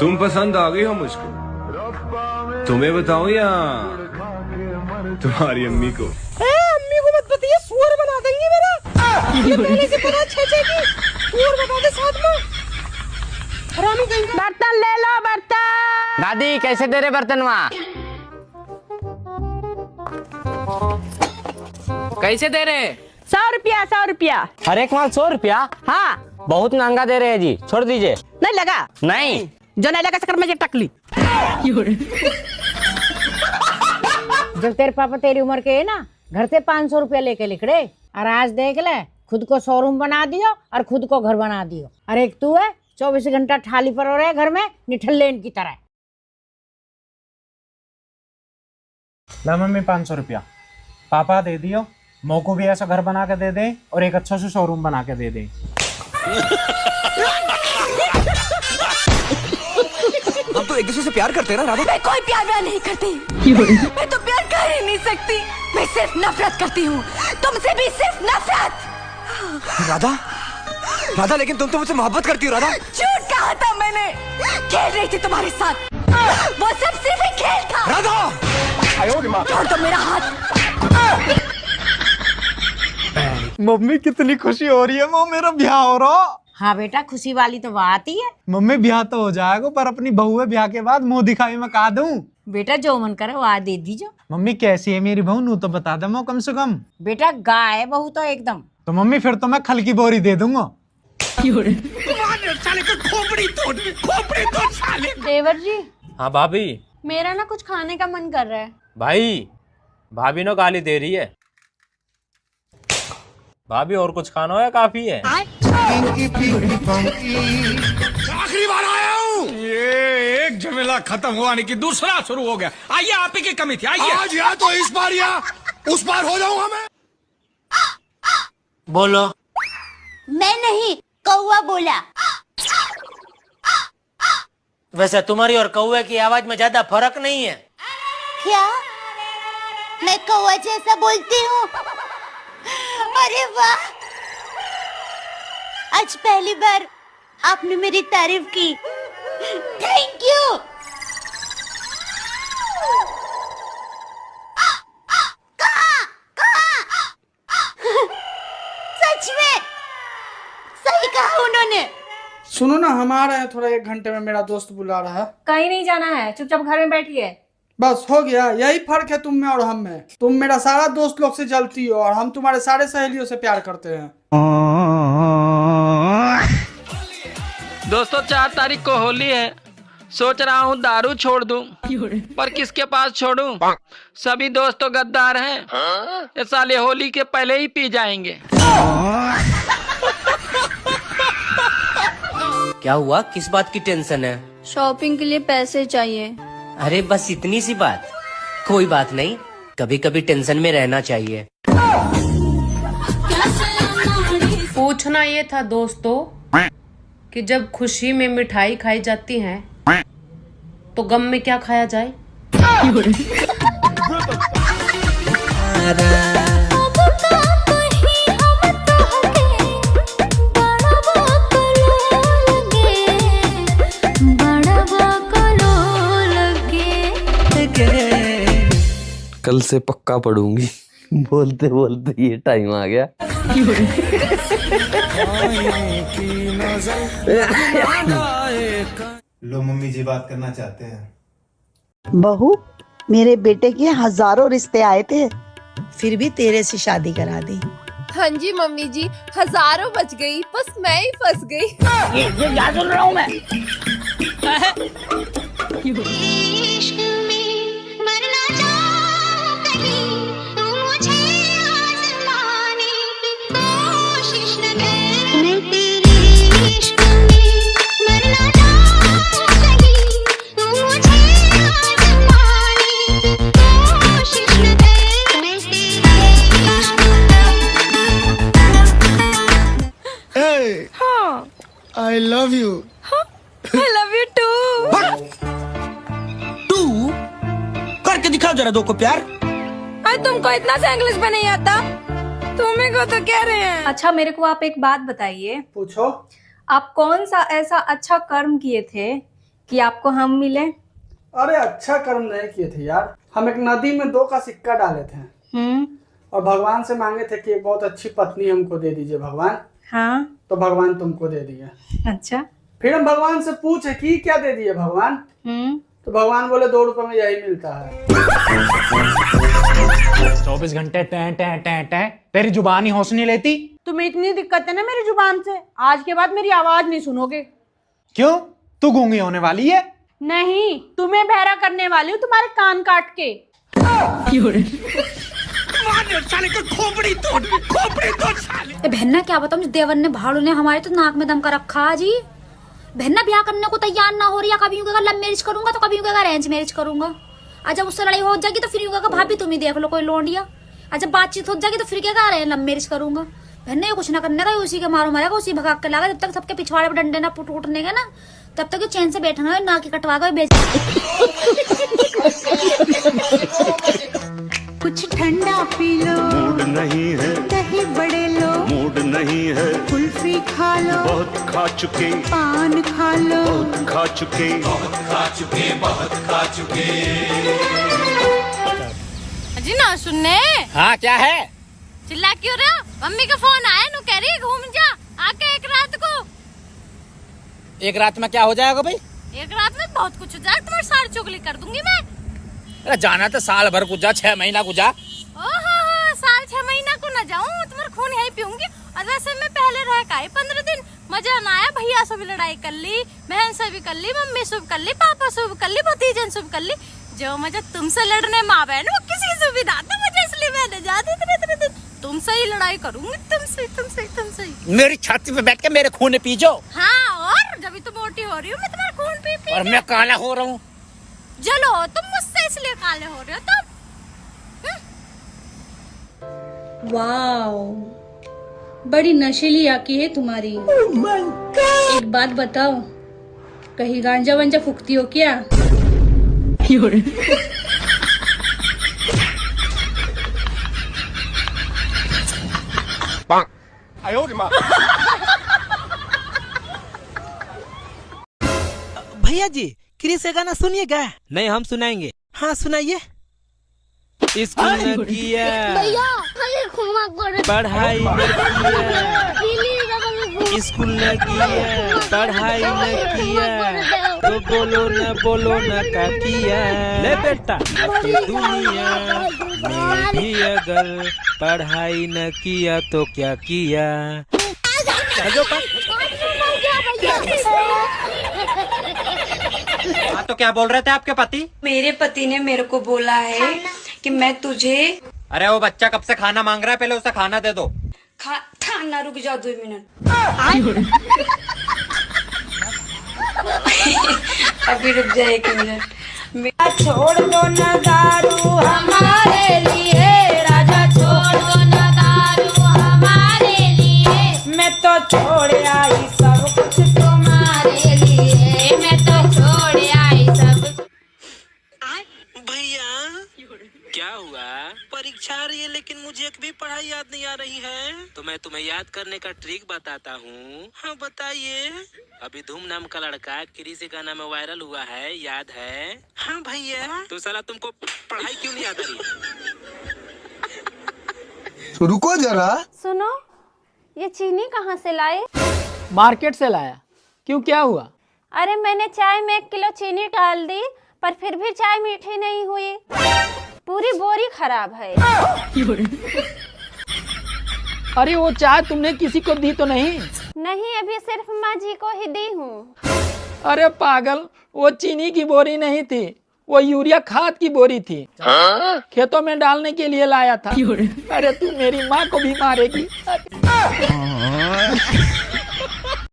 तुम पसंद आ गई हो मुझको, तुम्हें बताऊं या तुम्हारी अम्मी को? अम्मी को मत बताइए, सुअर बना देंगे मेरा। ये पहले से पता छे की सुअर बता दे साथ में। हरामी कहीं का। बर्तन ले लो बर्तन। दादी कैसे दे रहे बर्तन वहाँ? कैसे दे रहे? 100 रुपया 100 रुपया। हर एक माल 100 रुपया? हाँ बहुत महंगा दे रहे हैं जी, छोड़ दीजिए। नहीं लगा? नहीं, जो नहीं लगा चक्कर में टकली। जब तेरे पापा तेरी उम्र के है ना, घर से 500 रुपया लेके निकले, और आज देख ले खुद को शोरूम बना दियो और खुद को घर बना दियो। और एक तू है 24 घंटा थाली पर हो रहे घर में निठल्लेन की तरह। ला मम्मी 500 रुपया पापा दे दियो, मो को भी ऐसा घर बना के दे दे और एक अच्छा सा शोरूम बना के दे दे। हम तो एक दूसरे से प्यार करते हैं ना राधा। मैं कोई प्यार नहीं करती। मैं तो प्यार कर ही नहीं सकती, मैं सिर्फ नफरत करती हूँ, तुमसे भी सिर्फ नफरत। राधा, राधा लेकिन तुम तो मुझसे मोहब्बत करती हो राधा। झूठ कहा था मैंने, खेल रही थी तुम्हारे साथ, वो सब सिर्फ एक खेल था। राधा छोड़ दो मेरा हाथ। मम्मी कितनी खुशी हो रही है, वो मेरा ब्याह हो रहा। हाँ बेटा, खुशी वाली तो बात ही है। मम्मी ब्याह तो हो जाएगा, पर अपनी बहू है, ब्याह के बाद मुंह दिखाई में का दूं? बेटा जो मन करे वो आ दे दीजो। मम्मी कैसी है मेरी बहू, नू तो बता दे मो कम से कम। बेटा गाय है बहू तो एकदम। तो मम्मी फिर तो मैं खल की बोरी दे दूंगा। देवर जी, हाँ भाभी। मेरा ना कुछ खाने का मन कर रहा है। भाई भाभी ने गाली दे रही है। भाभी और कुछ खाना है, काफी है। आखिरी बार आया हूँ। ये एक झमेला खत्म हुआ नहीं कि दूसरा शुरू हो गया। आइए, आप ही की कमी थी। आइए। आज या तो इस बार या उस बार हो जाऊंगा मैं। बोलो। मैं नहीं, कौवा बोला। वैसे तुम्हारी और कौवे की आवाज में ज्यादा फर्क नहीं है क्या? मैं कौवा जैसा बोलती हूँ? अरे वाह, आज पहली बार आपने मेरी तारीफ की, थैंक यू। सच में सही कहा उन्होंने। सुनो ना, हम आ रहे हैं थोड़ा, 1 घंटे में मेरा दोस्त बुला रहा है। कहीं नहीं जाना है, चुपचाप घर में बैठिए। बस हो गया, यही फर्क है तुम में और हम में। तुम मेरा सारा दोस्त लोग से जलती हो और हम तुम्हारे सारे सहेलियों से प्यार करते हैं। दोस्तों 4 तारीख को होली है, सोच रहा हूँ दारू छोड़ दूं, पर किसके पास छोड़ूं? सभी दोस्त तो गद्दार हैं, ये साले होली के पहले ही पी जाएंगे। क्या हुआ, किस बात की टेंशन है? शॉपिंग के लिए पैसे चाहिए। अरे बस इतनी सी बात, कोई बात नहीं, कभी कभी टेंशन में रहना चाहिए। पूछना ये था दोस्तों कि जब खुशी में मिठाई खाई जाती है तो गम में क्या खाया जाए? कल से पक्का पढ़ूंगी। बोलते बोलते ये टाइम आ गया। लो मम्मी जी बात करना चाहते हैं। बहू, मेरे बेटे के हजारों रिश्ते आए थे, फिर भी तेरे से शादी करा दी। हाँ जी मम्मी जी, हजारों बच गई, बस मैं ही फंस गई। ये क्या सुन रहा हूँ मैं? I love you. I love you too. तू करके दिखाओ जरा दो को प्यार। अरे तुमको इतना सा इंग्लिश में नहीं आता, तुम्हें को तो कह रहे हैं। अच्छा मेरे को आप एक बात बताइए। पूछो। आप कौन सा ऐसा अच्छा कर्म किए थे कि आपको हम मिले। अरे अच्छा कर्म नहीं किए थे यार। हम एक नदी में 2 का सिक्का डाले थे और भगवान से मांगे थे कि एक बहुत अच्छी पत्नी हमको दे दीजिए भगवान। हाँ तो भगवान तुमको दे दिए। अच्छा। फिर हम भगवान से पूछे कि क्या दे दिए भगवान। तो भगवान बोले 2 रुपए में यही मिलता है। 24 घंटे टै टै टै टै, तेरी जुबान ही होश नहीं लेती। तुम्हें इतनी दिक्कत है ना मेरी जुबान से, आज के बाद मेरी आवाज नहीं सुनोगे। क्यों? तू गूंगी होने वाली है? नहीं, तुम्हें बहरा करने वाली हूँ तुम्हारे कान काट के। बहना क्या बताऊं, देवर ने भाड़ू ने हमारे तो नाक में दम कर रखा जी। बहना ब्याह करने को तैयार ना हो रही है, कभी यूं कहेगा लव मैरिज करूंगा तो कभी यूं कहेगा अरेंज मैरिज करूंगा। और जब उससे लड़ाई हो जाएगी तो फिर यूं कहेगा भाभी तुम ही देख लो कोई लौंडिया। और जब बातचीत हो जाएगी तो फिर क्या कह रहे हैं लव मैरिज करूंगा। बहना ये कुछ ना करने का, उसी के मारो मारेगा, उसी भगा के लागा। जब तक सबके पिछवाड़े पर डंडे ना टूटने के ना, तब तक चैन से बैठना है, ना की कटवा कर बेच। कुछ ठंडा पी लो, मूड नहीं है। दही बड़े लो, मूड नहीं है। कुल्फी खा लो, बहुत खा चुके। पान खा लो, बहुत खा चुके, बहुत खा चुके, बहुत खा चुके। जी ना सुनने। हाँ क्या है? चिल्ला क्यों रहा? मम्मी का फोन आया, नु कह रही घूम जा आके एक रात को। एक रात में क्या हो जाएगा भाई? एक रात में बहुत कुछ हो जाएगा, तुम्हारी सारी चुगली कर दूंगी मैं। अरे जाना तो साल भर को जा, 6 महीना को जा। ओहो, साल 6 महीना को न जाऊं, तुम्हारा खून यही पीऊंगी। और वैसे मैं पहले रह का 15 दिन मजा ना आया। भैया से भी लड़ाई कर ली, बहन से भी कर ली, मम्मी से भी कर ली, पापा से भी कर ली, भतीजन से भी कर ली। जो मजा तुमसे लड़ने माँ बहन वो किसी से भी ना, तो मुझे इसलिए मैंने जाती इतने दिन तुमसे ही लड़ाई करूंगी। तुमसे मेरी छाती पे बैठ के मेरे खून पीजो। हाँ, और जब तो मोटी हो रही हूँ मैं तुम्हारा खून पी और मैं काला हो रहा हूँ। चलो तुम मुझसे इसलिए काले हो रहे हो तुम। वाओ, बड़ी नशीली आंखें है तुम्हारी। एक बात बताओ, कहीं गांजा वांजा फूकती हो क्या? भैया जी क्रिस का गाना सुनिएगा? नहीं हम सुनाएंगे। हाँ सुनाइए। स्कूल न किया, पढ़ाई न किया, स्कूल न किया, पढ़ाई न किया, तो बोलो न का किया। ले बेटा दुनिया में भी अगर पढ़ाई न किया तो क्या किया। हाँ तो क्या बोल रहे थे आपके पति? मेरे पति ने मेरे को बोला है कि मैं तुझे। अरे वो बच्चा कब से खाना मांग रहा है, पहले उसे खाना दे दो। खाना रुक जाओ 2 मिनट। अभी रुक जाए 1 मिनट। छोड़ दो न दारू हमारे लिए, राजा छोड़ दो न दारू हमारे लिए। मैं तो छोड़ आई सब कुछ तुम्हारे लिए, मैं तो छोड़ आई सब। भैया क्या हुआ? परीक्षा आ रही है लेकिन मुझे भी पढ़ाई याद नहीं आ रही है। तो मैं तुम्हें याद करने का ट्रिक बताता हूँ। हाँ बताइए। अभी धूम नाम का लड़का किसी गाना में वायरल हुआ है, याद है? हाँ भैया। तो साला तुमको पढ़ाई क्यों नहीं याद आ रही है? रुको जरा। सुनो, ये चीनी कहाँ से लाए? मार्केट से लाया। क्यों, क्या हुआ? अरे मैंने चाय में 1 किलो चीनी डाल दी, पर फिर भी चाय मीठी नहीं हुई। पूरी बोरी खराब है। अरे वो चाय तुमने किसी को दी तो नहीं? नहीं, अभी सिर्फ माँ जी को ही दी हूँ। अरे पागल, वो चीनी की बोरी नहीं थी, वो यूरिया खाद की बोरी थी। खेतों में डालने के लिए लाया था। अरे तू मेरी माँ को भी मारेगी।